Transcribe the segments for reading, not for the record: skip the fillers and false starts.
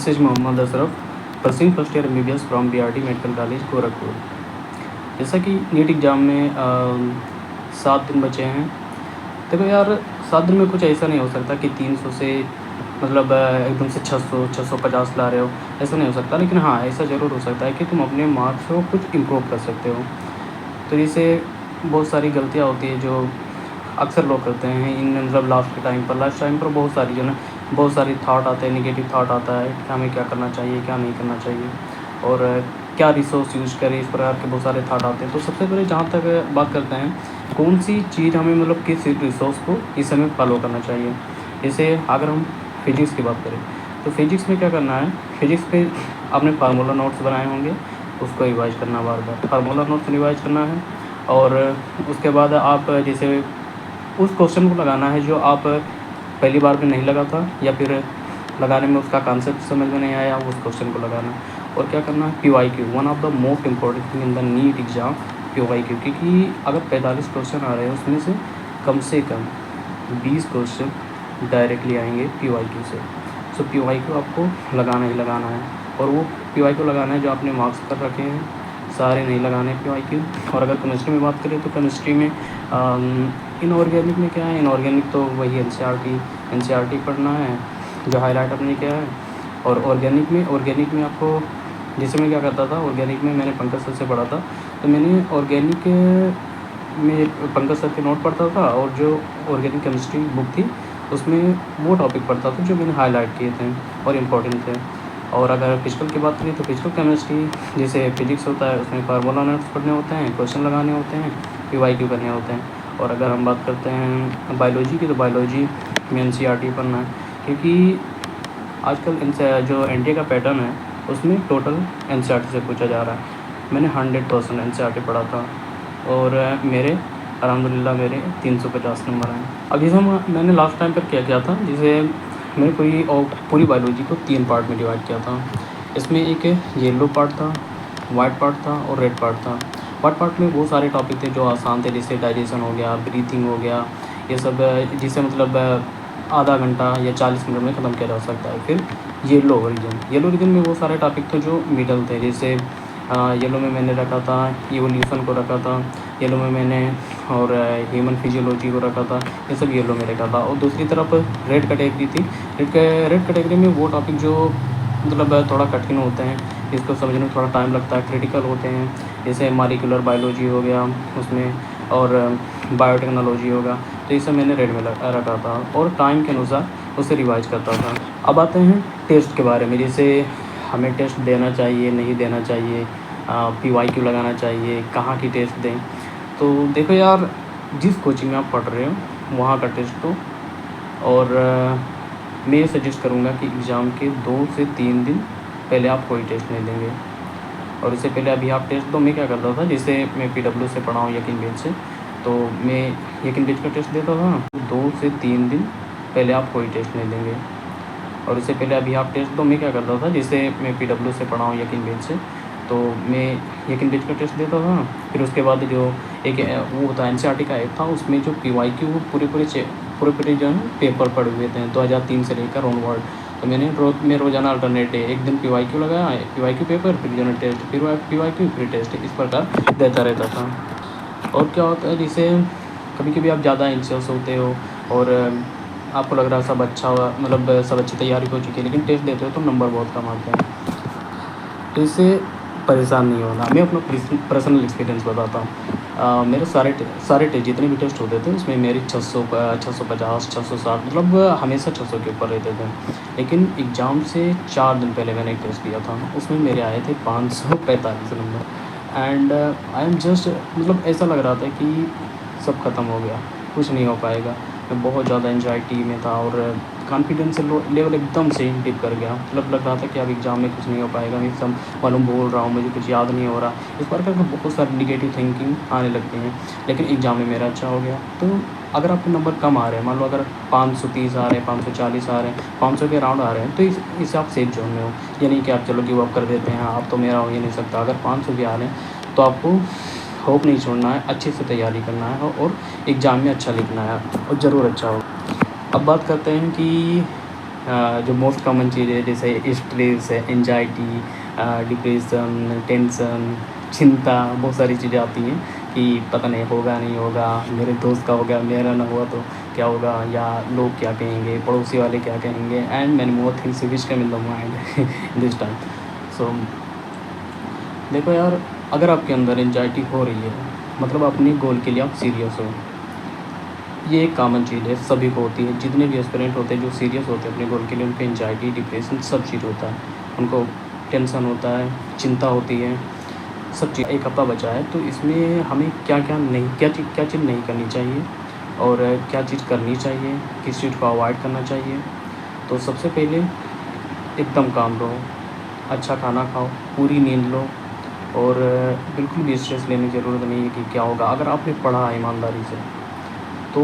This is Mohammad Ashraf, pursuing first year MBBS from BRT medical college Gorakhpur. जैसा कि NEET exam में 7 दिन बचे हैं। देखो यार, 7 दिन में कुछ ऐसा नहीं हो सकता कि 300 से मतलब एकदम से 600-650 ला रहे हो, ऐसा नहीं हो सकता। लेकिन हाँ, ऐसा ज़रूर हो सकता है कि तुम अपने मार्क्स को कुछ इम्प्रूव कर सकते हो। तो जैसे बहुत सारी गलतियाँ होती है जो अक्सर लोग करते हैं इन मतलब लास्ट टाइम पर बहुत सारी जो ना बहुत सारी थाट आते हैं, नेगेटिव थाट आता है कि हमें क्या करना चाहिए, क्या नहीं करना चाहिए और क्या रिसोर्स यूज़ करें, इस प्रकार के बहुत सारे थाट आते हैं। तो सबसे पहले जहाँ तक बात करते हैं कौन सी चीज़ हमें मतलब किस रिसोर्स को इस समय फॉलो करना चाहिए। जैसे अगर हम फिजिक्स की बात करें तो फिजिक्स में क्या करना है, फिजिक्स पे आपने फार्मूला नोट्स बनाए होंगे, उसको रिवाइज करना बार बार, फार्मूला नोट्स रिवाइज करना है। और उसके बाद आप जैसे उस क्वेश्चन को लगाना है जो आप पहली बार में नहीं लगा था या फिर लगाने में उसका कॉन्सेप्ट समझ में नहीं आया, उस क्वेश्चन को लगाना है। और क्या करना है, PYQ, one of the most important thing in the NEET exam, PYQ। क्योंकि अगर 45 क्वेश्चन आ रहे हैं उसमें से कम 20 क्वेश्चन डायरेक्टली आएंगे PYQ से। सो PYQ आपको लगाना ही लगाना है और वो PYQ लगाना है जो आपने मार्क्स कर रखे हैं, सारे नहीं लगाने PYQ। और अगर केमिस्ट्री में बात करें तो केमिस्ट्री में इनऑर्गेनिक में क्या है, इनऑर्गेनिक तो वही NCERT पढ़ना है जो हाईलाइट आपने किया है। और ऑर्गेनिक में आपको, जैसे मैं क्या करता था, ऑर्गेनिक में मैंने पंकज सर से पढ़ा था, तो मैंने ऑर्गेनिक में पंकज सर के नोट पढ़ता था और जो ऑर्गेनिक केमिस्ट्री बुक थी उसमें वो टॉपिक पढ़ता था जो मैंने हाईलाइट किए थे और इम्पोर्टेंट थे। और अगर फिजिकल की बात करें तो फिजिकल केमिस्ट्री जैसे फिजिक्स होता है उसमें फार्मूला नोट्स पढ़ने होते हैं, क्वेश्चन लगाने होते हैं, PYQ करने होते हैं। और अगर हम बात करते हैं बायोलॉजी की तो बायोलॉजी में NCERT पढ़ना है, क्योंकि आजकल इनसे जो NDA का पैटर्न है उसमें टोटल NCERT से पूछा जा रहा है। मैंने 100% NCERT पढ़ा था और मेरे अल्हम्दुलिल्लाह मेरे 350 नंबर आए। अब जैसे मैंने लास्ट टाइम पर क्या किया था, जैसे मैंने पूरी बायोलॉजी को 3 पार्ट में डिवाइड किया था। इसमें एक येलो पार्ट था, वाइट पार्ट था और रेड पार्ट था। वाइट पार्ट में बहुत सारे टॉपिक थे जो आसान थे, जैसे डाइजेशन हो गया, ब्रीथिंग हो गया, ये सब जिसे मतलब आधा घंटा या 40 मिनट में ख़त्म किया जा सकता है। फिर येलो रीजन में वो सारे टॉपिक थे जो मिडल थे। जैसे येलो में मैंने रखा था इवोल्यूशन को रखा था, येलो में मैंने और ह्यूमन फिजियोलॉजी को रखा था, ये सब येलो में रखा था। और दूसरी तरफ रेड कैटेगरी थी। रेड कैटेगरी में वो टॉपिक जो मतलब थोड़ा कठिन होते हैं, इसको समझने में थोड़ा टाइम लगता है, क्रिटिकल होते हैं, जैसे मॉलिक्यूलर बायोलॉजी हो गया उसमें और बायोटेक्नोलॉजी होगा, तो ये सब मैंने रेड में रखा था और टाइम के अनुसार उसे रिवाइज करता था। अब आते हैं टेस्ट के बारे में, जैसे हमें टेस्ट देना चाहिए नहीं देना चाहिए, PYQ लगाना चाहिए, कहाँ की टेस्ट दें। तो देखो यार, जिस कोचिंग में आप पढ़ रहे हो वहाँ का टेस्ट दो। और मैं ये सजेस्ट करूँगा कि एग्ज़ाम के 2 से 3 दिन पहले आप कोई टेस्ट नहीं देंगे। और इससे पहले अभी आप टेस्ट दो। मैं क्या करता था, जैसे मैं PW से पढ़ा हूँ यकीन बेच से, तो मैं यकीन बेच का टेस्ट देता था। 2 से 3 दिन पहले आप कोई टेस्ट नहीं देंगे। और इससे पहले अभी आप टेस्ट दो। मैं क्या करता था, जैसे मैं PW से पढ़ा हूँ यकीन बेच से, तो मैं यकीन बेच का टेस्ट देता था। फिर उसके बाद जो एक वो होता है NCERT का ऐप था, उसमें जो PYQ पूरे जो है पेपर पड़े हुए थे 2003 से लेकर ऑनवर्ड। तो मैं रोज़ाना अल्टरनेट डे, एक दिन PYQ लगाया, PYQ पेपर, फिर जनरल टेस्ट, फिर PYQ, फिर टेस्ट, इस प्रकार देता रहता था। और क्या होता है, जैसे कभी कभी आप ज़्यादा एंग्शियस होते हो और आपको लग रहा है सब अच्छा हुआ, मतलब सब अच्छी तैयारी हो चुकी है, लेकिन टेस्ट देते हो तो नंबर बहुत कम आते हैं। तो इससे परेशान नहीं होना। मैं अपना पर्सनल एक्सपीरियंस बताता हूँ। मेरे सारे टेस्ट जितने भी टेस्ट होते थे उसमें मेरी 650 660 मतलब हमेशा 600 के ऊपर रहते थे। लेकिन एग्ज़ाम से 4 दिन पहले मैंने एक टेस्ट दिया था, उसमें मेरे आए थे 545 number. And I am just मतलब ऐसा लग रहा था कि सब ख़त्म हो गया, कुछ नहीं हो पाएगा। मैं बहुत ज़्यादा एंजाइटी में था और कॉन्फिडेंस लेवल एकदम से डिप कर गया। मतलब लग रहा था कि अब एग्ज़ाम में कुछ नहीं हो पाएगा, मैं सब मालूम बोल रहा हूँ, मुझे कुछ याद नहीं हो रहा। इस प्रकार का बहुत सारी निगेटिव थिंकिंग आने लगती हैं। लेकिन एग्ज़ाम में मेरा अच्छा हो गया। तो अगर आपके नंबर कम आ रहे हैं, मान लो अगर 530 आ रहे हैं, 540 आ रहे हैं, 500 के अराउंड आ रहे हैं, तो इससे आप सेफ जोन में हो। ये नहीं कि आप चलो गिव अप कर देते हैं, आप तो मेरा हो ही नहीं सकता। अगर 500 के आ रहे हैं तो आपको होप नहीं छोड़ना है, अच्छे से तैयारी करना है और एग्ज़ाम में अच्छा लिखना है और ज़रूर अच्छा हो। अब बात करते हैं कि जो मोस्ट कॉमन चीज़ है जैसे स्ट्रेस है, एंजाइटी, डिप्रेशन, टेंशन, चिंता, बहुत सारी चीज़ें आती हैं कि पता नहीं होगा नहीं होगा, मेरे दोस्त का हो गया, मेरा ना हुआ तो क्या होगा, या लोग क्या कहेंगे, पड़ोसी वाले क्या कहेंगे, and many more things which come in the mind this time. So देखो यार, अगर आपके अंदर एंजाइटी हो रही है, मतलब अपने गोल के लिए आप सीरियस हो, ये एक कॉमन चीज़ है, सभी को होती है। जितने भी एस्पिरेंट होते हैं जो सीरियस होते हैं अपने गोल के लिए, उनको एंजाइटी, डिप्रेशन सब चीज़ होता है, उनको टेंशन होता है, चिंता होती है, सब चीज़। एक हफ्ता बचा है, तो इसमें हमें क्या चीज़ नहीं करनी चाहिए और क्या चीज़ करनी चाहिए, किस चीज़ को अवॉइड करना चाहिए। तो सबसे पहले एकदम काम रहो, अच्छा खाना खाओ, पूरी नींद लो, और बिल्कुल भी स्ट्रेस लेने की ज़रूरत नहीं है कि क्या होगा। अगर आपने पढ़ा है ईमानदारी से, तो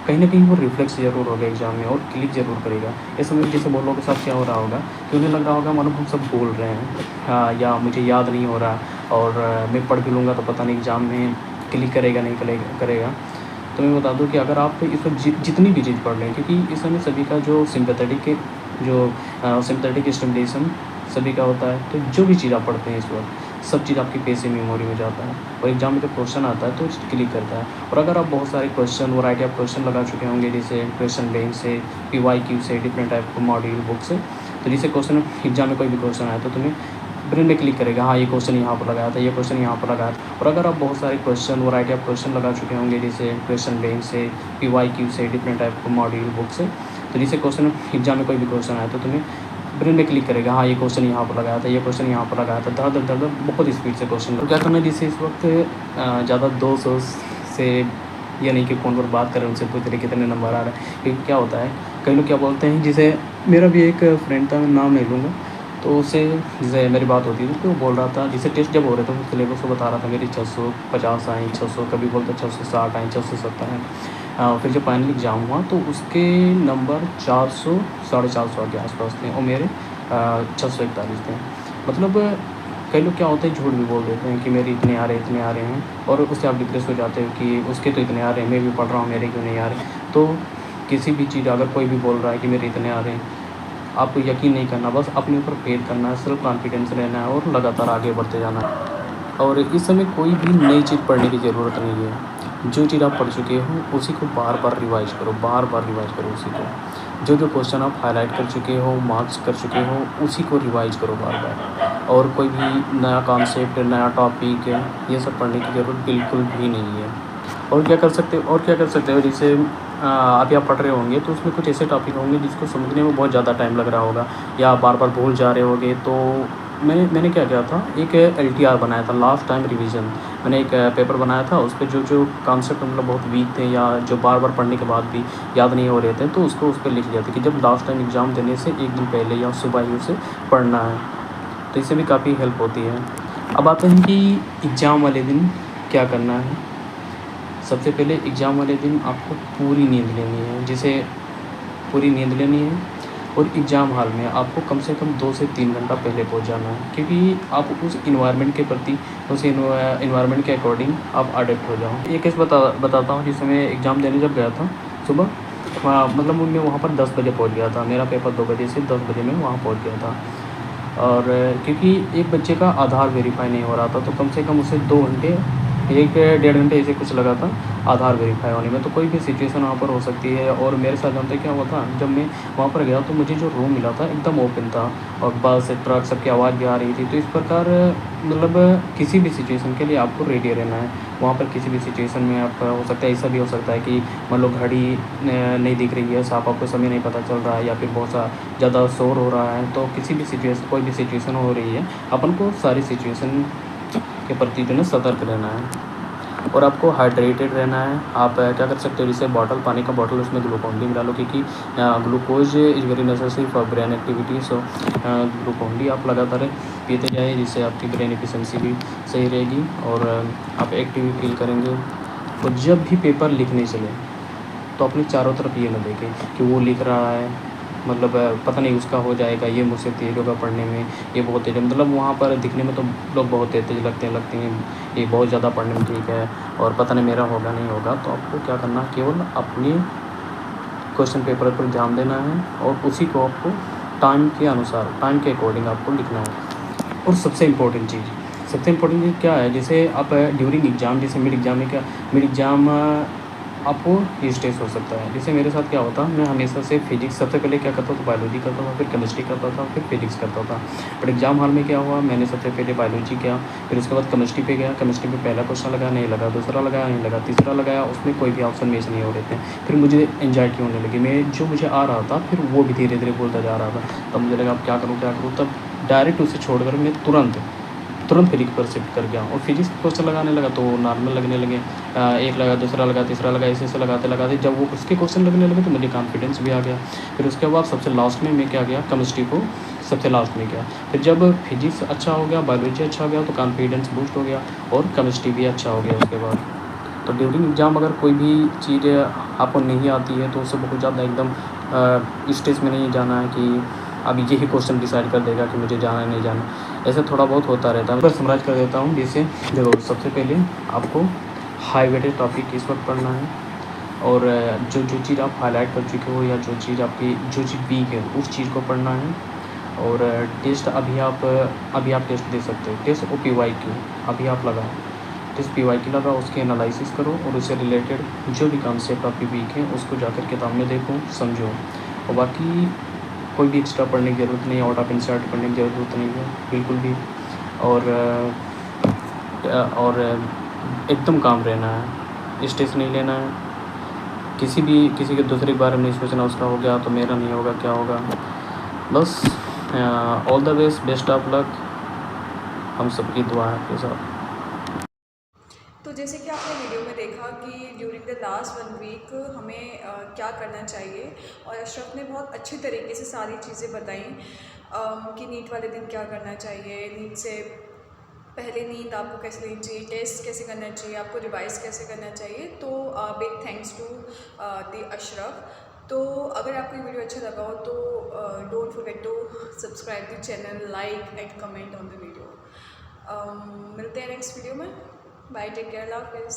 कहीं न कहीं वो रिफ्लेक्स ज़रूर होगा एग्ज़ाम में और क्लिक ज़रूर करेगा। इस समय जैसे बहुत लोगों के साथ क्या हो रहा होगा कि उन्हें लग रहा होगा मानो हम सब बोल रहे हैं, या मुझे याद नहीं हो रहा, और मैं पढ़ भी लूँगा तो पता नहीं एग्ज़ाम में क्लिक करेगा नहीं करेगा। तो मैं बता दूँ कि अगर आप इस वक़्त जितनी भी चीज़ पढ़ रहे हैं, क्योंकि इस समय सभी का जो सिम्पैथेटिक स्टिमुलेशन सभी का होता है, तो जो भी चीज़ आप पढ़ते हैं इस वक़्त, सब चीज़ आपकी बेसिक मेमोरी में जाता है, और एग्ज़ाम में जब क्वेश्चन आता है तो क्लिक करता है। और अगर आप बहुत सारे क्वेश्चन, वैरायटी ऑफ क्वेश्चन लगा चुके होंगे, जैसे क्वेश्चन बैंक से, पीवाईक्यू से, डिफरेंट टाइप के मॉड्यूल बुक से, तो जैसे क्वेश्चन एग्ज़ाम में कोई भी क्वेश्चन आया तो तुम्हें ब्रेन में क्लिक करेगा, हाँ ये क्वेश्चन यहाँ पर लगाया था, ये क्वेश्चन यहाँ पर लगाया था। और अगर आप बहुत सारे क्वेश्चन, वैरायटी ऑफ क्वेश्चन लगा चुके होंगे, जैसे क्वेश्चन बैंक से, पीवाईक्यू से, डिफरेंट टाइप के मॉड्यूल बुक से, तो जैसे क्वेश्चन एग्ज़ाम में कोई भी क्वेश्चन आया तो तुम्हें ब्रेन में क्लिक करेगा, हाँ ये क्वेश्चन यहाँ पर लगाया था, ये क्वेश्चन यहाँ पर लगाया था, धड़ बहुत स्पीड से क्वेश्चन। तो क्या करना है, जैसे इस वक्त ज़्यादा दोस्त से ये नहीं कि फ़ोन पर बात करें, उनसे पूछ रहे कितने नंबर आ रहे हैं, क्योंकि क्या होता है कई लोग क्या बोलते हैं, जैसे मेरा भी एक फ्रेंड था, मैं नाम नहीं लूँगा, तो उससे जैसे मेरी बात होती थी तो वो बोल रहा था, जैसे टेस्ट जब हो रहे थे तो सिलेबस को बता रहा था मेरी 650 आई, 600, कभी बोलता 660 आई, 670 आई। फिर जब फाइनल एग्ज़ाम हुआ तो उसके नंबर 400, 450 के आसपास थे, और मेरे 641 थे। मतलब कई लोग क्या होते हैं, झूठ भी बोल देते हैं कि मेरे इतने आ रहे हैं, और उससे आप डिप्रेस हो जाते हो कि उसके तो इतने आ रहे हैं, मैं भी पढ़ रहा हूँ, मेरे क्यों नहीं आ रहे। तो किसी भी चीज़, अगर कोई भी बोल रहा है कि मेरे इतने आ रहे हैं, आपको यकीन नहीं करना, बस अपने ऊपर फेथ करना है, सेल्फ कॉन्फिडेंस रहना है, और लगातार आगे बढ़ते जाना है। और इस समय कोई भी नई चीज़ पढ़ने की ज़रूरत नहीं है। जो चीज़ आप पढ़ चुके हो उसी को बार-बार रिवाइज़ करो, बार-बार रिवाइज़ करो उसी को। जो क्वेश्चन आप हाइलाइट कर चुके हो, मार्क्स कर चुके हो, उसी को रिवाइज़ करो बार-बार। और कोई भी नया कॉन्सेप्ट, नया टॉपिक, ये सब पढ़ने की ज़रूरत बिल्कुल भी नहीं है। और क्या कर सकते हो, जैसे अभी आप पढ़ रहे होंगे तो उसमें कुछ ऐसे टॉपिक होंगे जिसको समझने में बहुत ज़्यादा टाइम लग रहा होगा, या बार-बार भूल जा रहे होंगे। तो मैंने क्या किया था, एक एलटीआर बनाया था, लास्ट टाइम रिवीजन। मैंने एक पेपर बनाया था, उस पे जो कॉन्सेप्ट मतलब बहुत वीक थे, या जो बार-बार पढ़ने के बाद भी याद नहीं हो रहे थे, तो उसको उस पे लिख दिया था कि जब लास्ट टाइम एग्ज़ाम देने से 1 दिन पहले या सुबह ही उसे पढ़ना है। तो इससे भी काफ़ी हेल्प होती है। अब आते हैं कि एग्ज़ाम वाले दिन क्या करना है। सबसे पहले एग्ज़ाम वाले दिन आपको पूरी नींद लेनी है, जिसे पूरी नींद लेनी है, और एग्ज़ाम हॉल में आपको कम से कम 2 से 3 घंटा पहले पहुंच जाना है, क्योंकि आप उस इन्वायरमेंट के प्रति, उस इन्वायरमेंट के अकॉर्डिंग आप अडेप्ट हो जाओ। एक केस बताता हूँ, जिसमें मैं एग्ज़ाम देने जब गया था सुबह, मतलब मैं वहाँ पर 10 बजे पहुँच गया था। मेरा पेपर 2 बजे से 10 बजे मैं वहाँ पहुँच गया था। और क्योंकि एक बच्चे का आधार वेरीफाई नहीं हो रहा था, तो कम से कम उसे 2 घंटे, 1 डेढ़ घंटे ऐसे कुछ लगा था आधार वेरीफाई होने में। तो कोई भी सिचुएशन वहाँ पर हो सकती है। और मेरे साथ जानते क्या हुआ था, जब मैं वहाँ पर गया तो मुझे जो रूम मिला था एकदम ओपन था, और बस ट्रक सबकी आवाज़ भी आ रही थी। तो इस प्रकार मतलब किसी भी सिचुएशन के लिए आपको रेडी रहना है। वहाँ पर किसी भी सिचुएशन में आप, हो सकता है ऐसा भी हो सकता है कि मान लो घड़ी नहीं दिख रही है साफ, आपको समय नहीं पता चल रहा है, या फिर बहुत सा ज़्यादा शोर हो रहा है। तो किसी भी सिचुएशन, कोई भी सिचुएशन हो रही है, अपन को सारी सिचुएशन के प्रति जो है सतर्क रहना है, और आपको हाइड्रेटेड रहना है। आप क्या कर सकते हो, जैसे बॉटल, पानी का बॉटल, उसमें ग्लूकोन डी मिला लो, क्योंकि glucose is very necessary for brain activity. So Glucon D आप लगातार पीते जाइए, जिससे आपकी ब्रेन एफिशिएंसी भी सही रहेगी, और आप एक्टिव फील करेंगे। और जब भी पेपर लिखने चले तो अपने चारों तरफ ये ना देखें कि वो लिख रहा है, मतलब पता नहीं उसका हो जाएगा, ये मुझसे तेज़ होगा पढ़ने में, ये बहुत तेज़ है। मतलब वहाँ पर दिखने में तो लोग बहुत तेज़ लगते हैं, ये बहुत ज़्यादा पढ़ने में ठीक है, और पता नहीं मेरा होगा नहीं होगा। तो आपको क्या करना, केवल अपनी क्वेश्चन पेपर पर ध्यान देना है और उसी को आपको टाइम के अनुसार, टाइम के अकॉर्डिंग आपको लिखना है। और सबसे इम्पोर्टेंट चीज़ क्या है, जैसे आप ड्यूरिंग एग्ज़ाम, जैसे मिड एग्ज़ाम आपको ये स्ट्रेस हो सकता है। जैसे मेरे साथ क्या होता, मैं हमेशा से फिजिक्स सबसे पहले क्या करता था, बायोलॉजी करता था, फिर केमिस्ट्री करता था, फिर फिजिक्स करता था। बट एग्ज़ाम हॉल में क्या हुआ, मैंने सबसे पहले बायोलॉजी किया, फिर उसके बाद केमिस्ट्री पे गया। केमिस्ट्री में पहला क्वेश्चन लगा, नहीं लगा, दूसरा लगाया, नहीं लगा, तीसरा लगाया, उसमें कोई भी ऑप्शन मैच नहीं हो रहे थे। फिर मुझे एंजाइटी होने लगी, मैं जो मुझे आ रहा था फिर वो भी धीरे धीरे बोलता जा रहा था। तब मुझे लगा अब क्या करूँ। तब डायरेक्ट उसे छोड़कर मैं तुरंत फिजिक्स पर शिफ्ट कर गया और फिजिक्स क्वेश्चन लगाने लगा तो नॉर्मल लगने लगे। एक लगा, दूसरा लगा, तीसरा लगा, ऐसे लगाते जब वो उसके क्वेश्चन लगने लगे तो मुझे कॉन्फिडेंस भी आ गया। फिर उसके बाद सबसे लास्ट में मैं क्या गया, केमिस्ट्री को सबसे लास्ट में गया। फिर जब फिजिक्स अच्छा हो गया, बायोलॉजी अच्छा हो गया तो कॉन्फिडेंस बूस्ट हो गया और केमिस्ट्री भी अच्छा हो गया उसके बाद। तो ड्यूरिंग एग्ज़ाम अगर कोई भी चीज़ आपको नहीं आती है तो उसे बहुत ज़्यादा एकदम स्ट्रेस में नहीं जाना है कि अब यही क्वेश्चन डिसाइड कर देगा कि मुझे जाना है नहीं जाना। ऐसे थोड़ा बहुत होता रहता है। मैं समराइज़ कर देता हूँ। जैसे देखो, सबसे पहले आपको हाई वेटेड टॉपिक इस वक्त पढ़ना है और जो चीज़ आप हाईलाइट कर चुके हो या जो चीज़ वीक है उस चीज़ को पढ़ना है। और टेस्ट अभी आप टेस्ट दे सकते हो। टेस्ट OPYQ अभी आप लगाओ, टेस्ट PYQ लगाओ, उसकी एनालिसिस करो और उससे रिलेटेड जो भी कॉन्सेप्ट आपकी वीक है उसको जाकर किताब में देखो, समझो। और बाकी कोई भी एक्स्ट्रा पढ़ने की ज़रूरत नहीं है, आउट ऑफ इंसर्ट पढ़ने की ज़रूरत नहीं है बिल्कुल भी। और एकदम काम रहना है, स्ट्रेस नहीं लेना है, किसी के दूसरे के बारे में नहीं सोचना, उसका हो गया तो मेरा नहीं होगा, क्या होगा। बस all the best of luck, हम सबकी दुआ है आपके साथ। तो जैसे कि आपने वीडियो में देखा कि ड्यूरिंग द लास्ट 1 वीक हमें क्या करना चाहिए, और अशरफ ने बहुत अच्छी तरीके से सारी चीज़ें बताई कि नीट वाले दिन क्या करना चाहिए, नीट से पहले नींद आपको कैसे लेनी चाहिए, टेस्ट कैसे करना चाहिए, आपको रिवाइज कैसे करना चाहिए। तो big thanks to the Ashraf. तो अगर आपको ये वीडियो अच्छा लगा हो तो don't forget to subscribe the channel, like and comment on the video. मिलते हैं नेक्स्ट वीडियो में। Bye, take care, love guys.